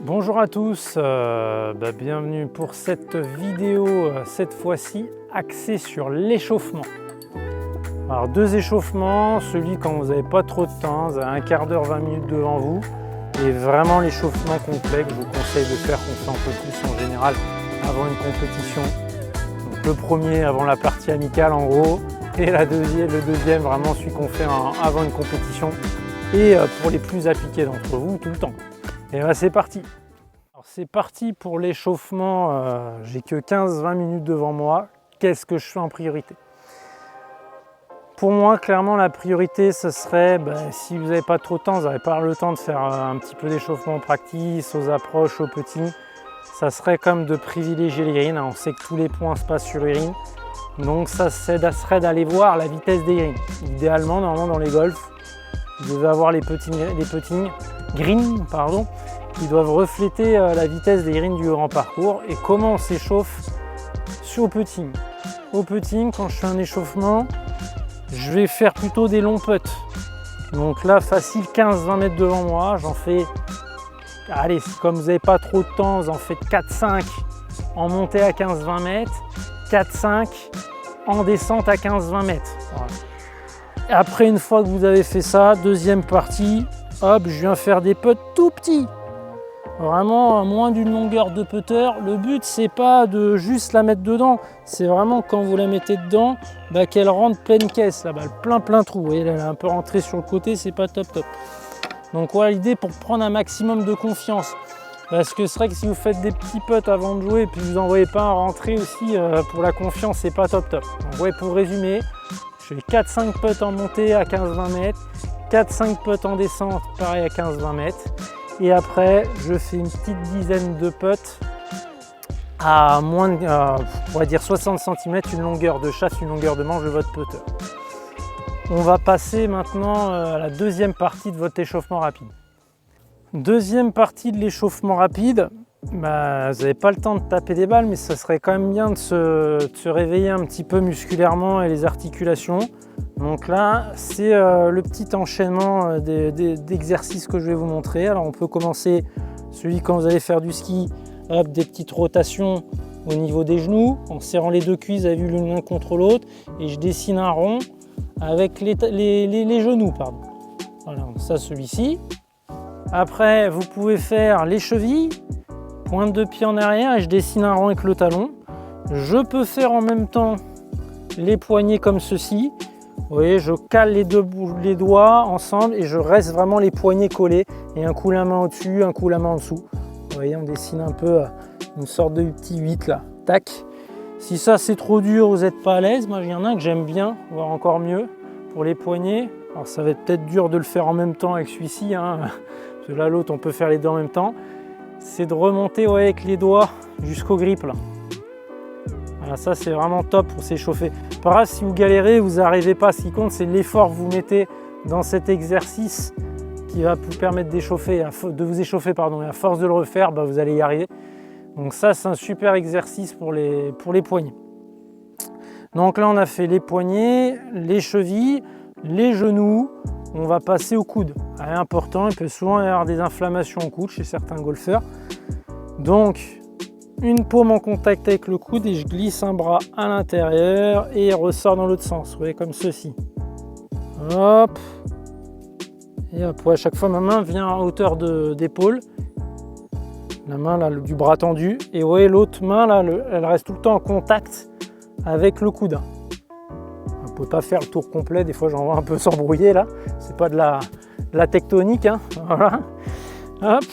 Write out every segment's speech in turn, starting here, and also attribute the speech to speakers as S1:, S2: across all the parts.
S1: Bonjour à tous, bienvenue pour cette vidéo, cette fois-ci axée sur l'échauffement. Alors deux échauffements, celui quand vous n'avez pas trop de temps, vous avez un quart d'heure, 20 minutes devant vous, et vraiment l'échauffement complet que je vous conseille de faire, qu'on fait un peu plus en général avant une compétition. Donc le premier avant la partie amicale en gros, et le deuxième vraiment celui qu'on fait avant une compétition, et pour les plus appliqués d'entre vous tout le temps. Et là c'est parti. C'est parti pour l'échauffement, j'ai que 15-20 minutes devant moi. Qu'est-ce que je fais en priorité? Pour moi, clairement, la priorité, ce serait, si vous n'avez pas trop de temps, vous n'avez pas le temps de faire un petit peu d'échauffement practice, aux approches, aux petits, ça serait comme de privilégier les greens. On sait que tous les points se passent sur les greens, donc ça serait d'aller voir la vitesse des greens. Idéalement, normalement, dans les golfs, vous devez avoir les putting greens, qui doivent refléter la vitesse des greens du grand parcours. Et comment on s'échauffe au putting? Au putting, quand je fais un échauffement, je vais faire plutôt des longs putts. Donc là, facile 15-20 mètres devant moi, j'en fais, allez, comme vous n'avez pas trop de temps, vous en faites 4-5 en montée à 15-20 mètres, 4-5 en descente à 15-20 mètres. Voilà. Et après, une fois que vous avez fait ça, deuxième partie, hop, je viens faire des putts tout petits. Vraiment à moins d'une longueur de putter. Le but c'est pas de juste la mettre dedans, c'est vraiment quand vous la mettez dedans, qu'elle rentre pleine caisse, là, plein trou. Vous voyez, elle est un peu rentrée sur le côté, c'est pas top. Donc voilà l'idée pour prendre un maximum de confiance. Parce que c'est vrai que si vous faites des petits putts avant de jouer et puis vous n'en voyez pas un rentrer aussi, pour la confiance c'est pas top. Donc ouais, pour résumer, je fais 4-5 putts en montée à 15-20 mètres, 4-5 putts en descente pareil à 15-20 mètres. Et après, je fais une petite dizaine de putts à moins de, on va dire 60 cm, une longueur de chasse, une longueur de manche de votre putter. On va passer maintenant à la deuxième partie de votre échauffement rapide. Deuxième partie de l'échauffement rapide, vous n'avez pas le temps de taper des balles, mais ça serait quand même bien de se réveiller un petit peu musculairement et les articulations. Donc là, c'est le petit enchaînement d'exercices que je vais vous montrer. Alors on peut commencer celui quand vous allez faire du ski, hop, des petites rotations au niveau des genoux, en serrant les deux cuisses, vous avez vu l'un contre l'autre, et je dessine un rond avec les genoux, pardon. Voilà, ça celui-ci. Après, vous pouvez faire les chevilles, pointe de pied en arrière, et je dessine un rond avec le talon. Je peux faire en même temps les poignets comme ceci. Vous voyez, je cale les doigts ensemble et je reste vraiment les poignets collés. Et un coup la main au-dessus, un coup la main en dessous. Vous voyez, on dessine un peu une sorte de petit 8 là. Tac. Si ça c'est trop dur, vous n'êtes pas à l'aise, moi il y en a un que j'aime bien, voire encore mieux, pour les poignets. Alors ça va être peut-être dur de le faire en même temps avec celui-ci, parce que là l'autre on peut faire les deux en même temps. C'est de remonter avec les doigts jusqu'au grip là. Voilà, ça c'est vraiment top pour s'échauffer. Par contre, si vous galérez, vous n'arrivez pas, ce qui compte c'est l'effort que vous mettez dans cet exercice qui va vous permettre de vous échauffer, et à force de le refaire, vous allez y arriver. Donc ça c'est un super exercice pour les poignets. Donc là on a fait les poignets, les chevilles, les genoux, on va passer au coude. Important, il peut souvent y avoir des inflammations au coude chez certains golfeurs. Donc une paume en contact avec le coude et je glisse un bras à l'intérieur et il ressort dans l'autre sens, vous voyez, comme ceci. Hop. Et hop, à chaque fois ma main vient à hauteur d'épaule. La main là, du bras tendu. Et vous voyez l'autre main là, elle reste tout le temps en contact avec le coude. On ne peut pas faire le tour complet, des fois j'en vois un peu s'embrouiller là. C'est pas de la tectonique, hein. Voilà. Hop.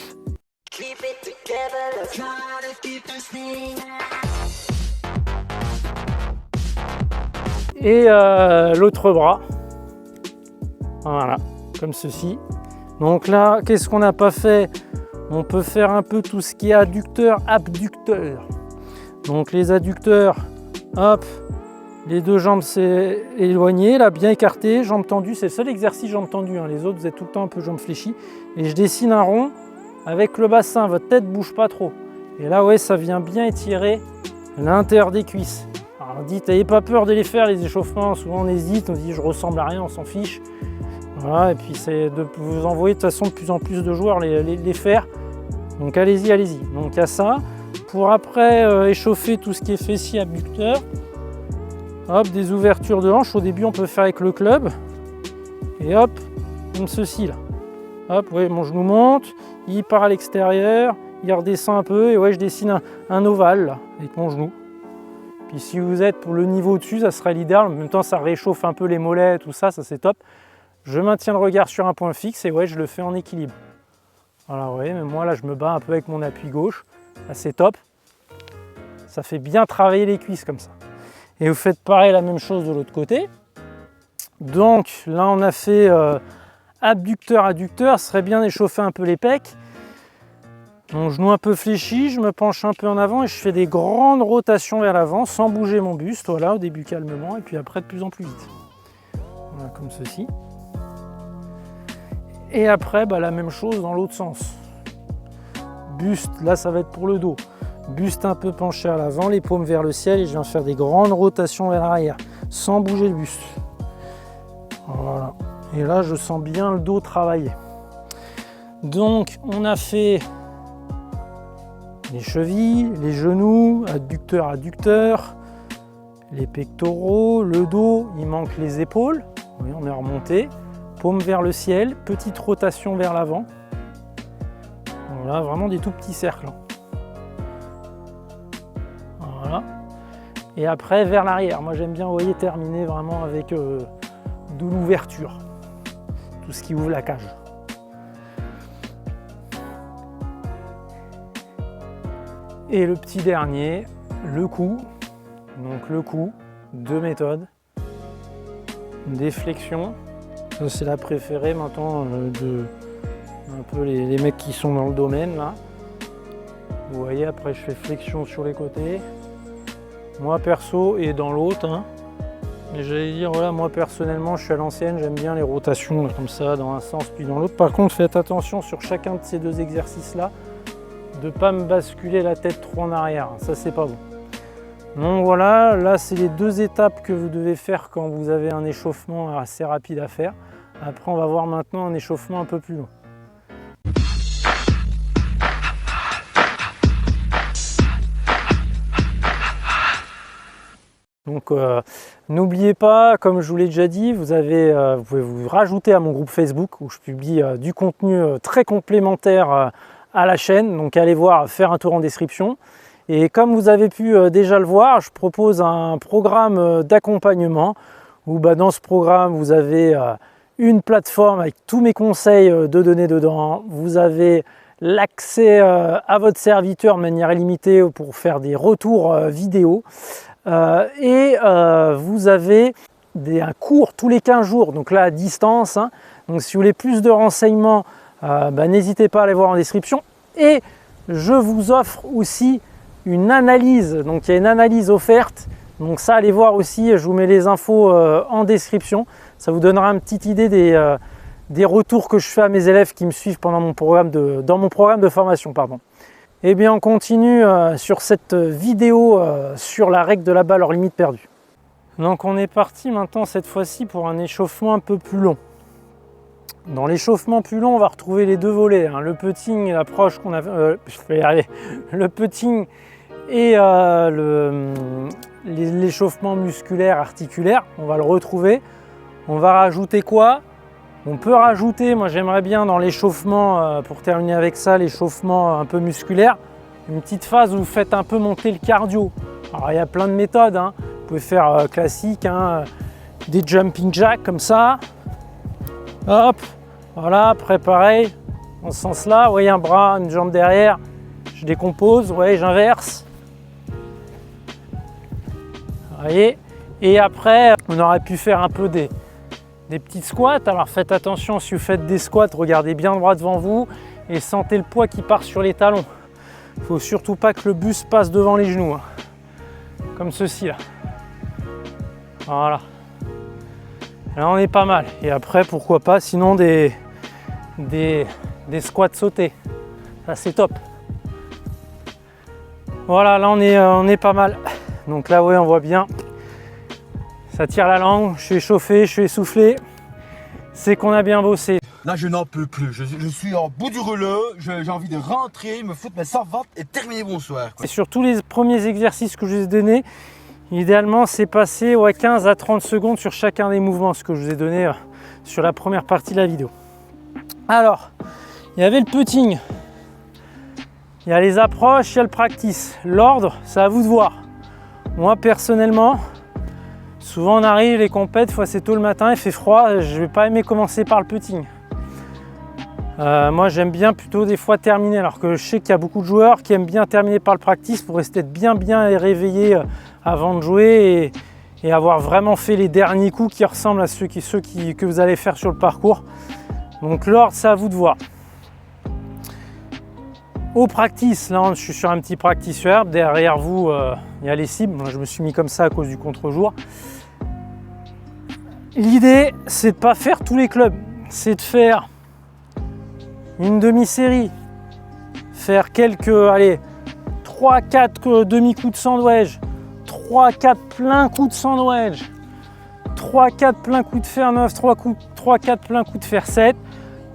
S1: Et l'autre bras, voilà, comme ceci. Donc là, qu'est-ce qu'on n'a pas fait? On peut faire un peu tout ce qui est adducteur, abducteur. Donc les adducteurs, hop, les deux jambes c'est éloigné, là, bien écartées, jambes tendues. C'est le seul exercice jambes tendues, hein. Les autres, vous êtes tout le temps un peu jambes fléchies. Et je dessine un rond avec le bassin, votre tête ne bouge pas trop. Et là, ouais, ça vient bien étirer l'intérieur des cuisses. Alors dites, n'ayez pas peur de les faire, les échauffements. Souvent on hésite, on se dit je ressemble à rien, on s'en fiche. Voilà, et puis c'est de vous envoyer de toute façon de plus en plus de joueurs les faire. Donc allez-y, allez-y. Donc il y a ça. Pour après échauffer tout ce qui est fessier abducteur, hop, des ouvertures de hanches. Au début, on peut faire avec le club. Et hop, comme ceci là. Hop, ouais, mon genou monte, il part à l'extérieur, il redescend un peu et ouais, je dessine un ovale là, avec mon genou. Puis si vous êtes pour le niveau au-dessus, ça serait l'idéal. En même temps, ça réchauffe un peu les mollets, tout ça, ça c'est top. Je maintiens le regard sur un point fixe et ouais, je le fais en équilibre. Voilà, vous voyez, mais moi là, je me bats un peu avec mon appui gauche. Là, c'est top. Ça fait bien travailler les cuisses comme ça. Et vous faites pareil, la même chose de l'autre côté. Donc là, on a fait abducteur, adducteur. Ce serait bien d'échauffer un peu les pecs. Mon genou un peu fléchi, je me penche un peu en avant et je fais des grandes rotations vers l'avant sans bouger mon buste. Voilà, au début calmement et puis après de plus en plus vite. Voilà, comme ceci. Et après, la même chose dans l'autre sens. Buste, là ça va être pour le dos. Buste un peu penché à l'avant, les paumes vers le ciel et je viens faire des grandes rotations vers l'arrière sans bouger le buste. Voilà. Et là, je sens bien le dos travailler. Donc, on a fait les chevilles, les genoux, adducteur, adducteur, les pectoraux, le dos, il manque les épaules. Oui, on est remonté. Paume vers le ciel, petite rotation vers l'avant. Voilà, vraiment des tout petits cercles. Voilà. Et après, vers l'arrière. Moi, j'aime bien, vous voyez, terminer vraiment avec de l'ouverture. Tout ce qui ouvre la cage. Et le petit dernier, le cou. Donc le cou, deux méthodes. Des flexions. Ça, c'est la préférée maintenant de un peu les mecs qui sont dans le domaine là. Vous voyez, après je fais flexion sur les côtés. Moi perso et dans l'autre. Hein. Et j'allais dire, voilà, moi personnellement je suis à l'ancienne, j'aime bien les rotations là, comme ça, dans un sens puis dans l'autre. Par contre, faites attention sur chacun de ces deux exercices là, de ne pas me basculer la tête trop en arrière. Ça c'est pas bon. Donc voilà, là c'est les deux étapes que vous devez faire quand vous avez un échauffement assez rapide à faire. Après on va voir maintenant un échauffement un peu plus long. Donc n'oubliez pas, comme je vous l'ai déjà dit, vous pouvez vous rajouter à mon groupe Facebook où je publie du contenu très complémentaire à la chaîne. Donc allez voir, faire un tour en description. Et comme vous avez pu déjà le voir, je propose un programme d'accompagnement où dans ce programme, vous avez une plateforme avec tous mes conseils de données dedans. Vous avez l'accès à votre serviteur de manière illimitée pour faire des retours vidéo. Et vous avez un cours tous les 15 jours, donc là à distance. Hein. Donc si vous voulez plus de renseignements, n'hésitez pas à aller voir en description. Et je vous offre aussi une analyse, donc il y a une analyse offerte, donc ça allez voir aussi, je vous mets les infos en description, ça vous donnera une petite idée des retours que je fais à mes élèves qui me suivent pendant dans mon programme de formation. Pardon. Et bien on continue sur cette vidéo sur la règle de la balle hors limite perdue. Donc on est parti maintenant cette fois-ci pour un échauffement un peu plus long. Dans l'échauffement plus long, on va retrouver les deux volets, hein, le putting et l'approche qu'on a je vais y arriver, le putting et l'échauffement musculaire articulaire, on va le retrouver. On va rajouter quoi? On peut rajouter, moi j'aimerais bien dans l'échauffement, pour terminer avec ça, l'échauffement un peu musculaire, une petite phase où vous faites un peu monter le cardio. Alors il y a plein de méthodes, hein. Vous pouvez faire classique, hein, des jumping jacks comme ça. Hop, voilà, après pareil, dans ce sens-là, vous voyez un bras, une jambe derrière, je décompose, vous voyez, j'inverse. Vous voyez, et après, on aurait pu faire un peu des petites squats. Alors faites attention, si vous faites des squats, regardez bien droit devant vous et sentez le poids qui part sur les talons. Il ne faut surtout pas que le buste passe devant les genoux, hein. Comme ceci là. Voilà. Là on est pas mal. Et après pourquoi pas sinon des squats sautés. Ça c'est top. Voilà, là on est pas mal. Donc là ouais, on voit bien. Ça tire la langue, je suis échauffé, je suis essoufflé. C'est qu'on a bien bossé.
S2: Là, je n'en peux plus. Je suis en bout du rouleau. J'ai envie de rentrer, me foutre mes 100 watts et terminer bonsoir, quoi.
S1: Et sur tous les premiers exercices que je vous ai donnés, idéalement, c'est passer 15 à 30 secondes sur chacun des mouvements, ce que je vous ai donné sur la première partie de la vidéo. Alors, il y avait le putting, il y a les approches, il y a le practice. L'ordre, c'est à vous de voir. Moi, personnellement, souvent on arrive, les compètes, fois c'est tôt le matin, il fait froid, je vais pas aimer commencer par le putting. Moi j'aime bien plutôt des fois terminer, alors que je sais qu'il y a beaucoup de joueurs qui aiment bien terminer par le practice pour rester bien réveillé avant de jouer et avoir vraiment fait les derniers coups qui ressemblent à ceux que vous allez faire sur le parcours. Donc l'ordre, c'est à vous de voir. Au practice, là je suis sur un petit practice herbe, derrière vous il y a les cibles. Moi, je me suis mis comme ça à cause du contre-jour. L'idée, c'est de ne pas faire tous les clubs, c'est de faire une demi-série, faire quelques, allez, 3-4 demi-coups de sandwich, 3-4 pleins coups de sandwich, 3-4 pleins coups de fer 9, 3-4 pleins coups de fer 7,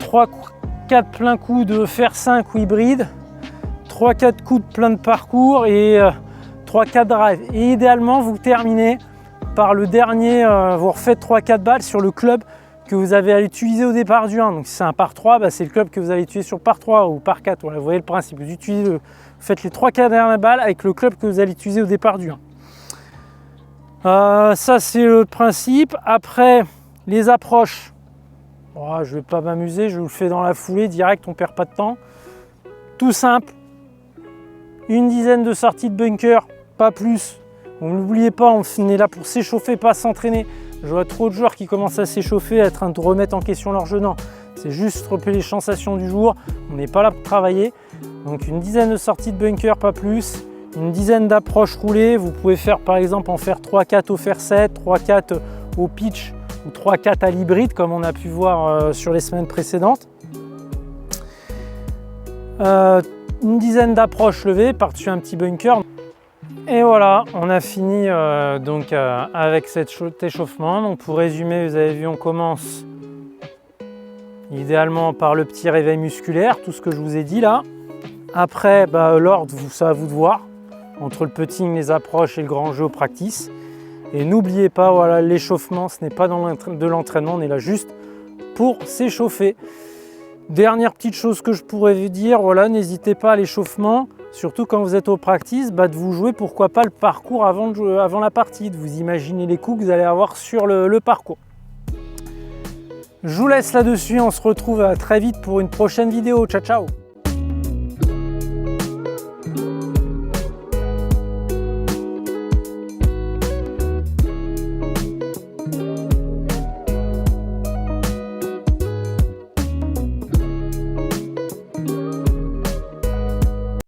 S1: 3-4 pleins coups de fer 5 ou hybride, 3-4 coups de plein de parcours et 3-4 drives. Et idéalement, vous terminez par le dernier, vous refaites 3-4 balles sur le club que vous avez à utiliser au départ du 1. Donc si c'est un par 3, bah, c'est le club que vous allez utiliser sur par 3 ou par 4. Voilà, vous voyez le principe, vous faites les 3-4 dernières balles avec le club que vous allez utiliser au départ du 1. Ça c'est le principe. Après, les approches. Oh, je ne vais pas m'amuser, je vous le fais dans la foulée, direct, on ne perd pas de temps. Tout simple. Une dizaine de sorties de bunker, pas plus. N'oubliez pas, on est là pour s'échauffer, pas s'entraîner. Je vois trop de joueurs qui commencent à s'échauffer, à être en train de remettre en question leur jeu. Non, c'est juste repérer les sensations du jour. On n'est pas là pour travailler. Donc une dizaine de sorties de bunker, pas plus. Une dizaine d'approches roulées. Vous pouvez faire par exemple en faire 3-4 au fer 7, 3-4 au pitch ou 3-4 à l'hybride comme on a pu voir sur les semaines précédentes. Une dizaine d'approches levées, par-dessus un petit bunker. Et voilà, on a fini avec cet échauffement. Donc pour résumer, vous avez vu, on commence idéalement par le petit réveil musculaire, tout ce que je vous ai dit là. Après, l'ordre, c'est à vous de voir, entre le putting, les approches et le grand jeu au practice. Et n'oubliez pas, voilà, l'échauffement, ce n'est pas de l'entraînement, on est là juste pour s'échauffer. Dernière petite chose que je pourrais vous dire, voilà, n'hésitez pas à l'échauffement, surtout quand vous êtes au practice, de vous jouer pourquoi pas le parcours avant la partie, de vous imaginer les coups que vous allez avoir sur le parcours. Je vous laisse là-dessus, on se retrouve très vite pour une prochaine vidéo. Ciao, ciao!